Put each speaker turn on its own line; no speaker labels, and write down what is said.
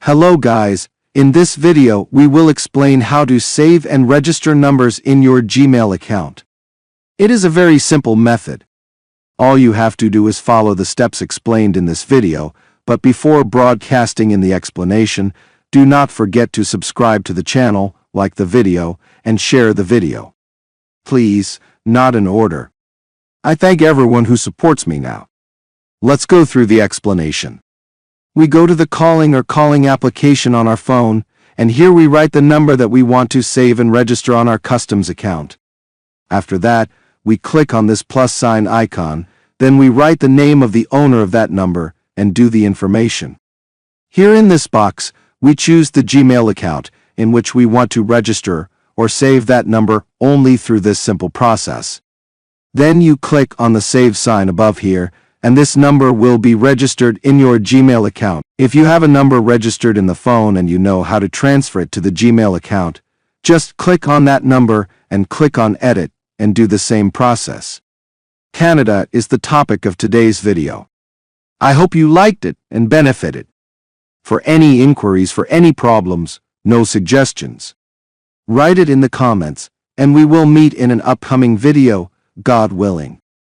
Hello guys, in this video we will explain how to save and register numbers in your Gmail account. It is a very simple method. All you have to do is follow the steps explained in this video, but before broadcasting in the explanation, do not forget to subscribe to the channel, like the video, and share the video. Please, not in order. I thank everyone who supports me now. Let's go through the explanation. We go to the calling application on our phone, and here we write the number that we want to save and register on our customs account. After that, we click on this plus sign icon, then we write the name of the owner of that number and do the information. Here in this box, we choose the Gmail account in which we want to register or save that number only through this simple process. Then you click on the save sign above here, and this number will be registered in your Gmail account. If you have a number registered in the phone and you know how to transfer it to the Gmail account, just click on that number and click on Edit and do the same process. Canada is the topic of today's video. I hope you liked it and benefited. For any inquiries, for any problems, no suggestions, write it in the comments, and we will meet in an upcoming video, God willing.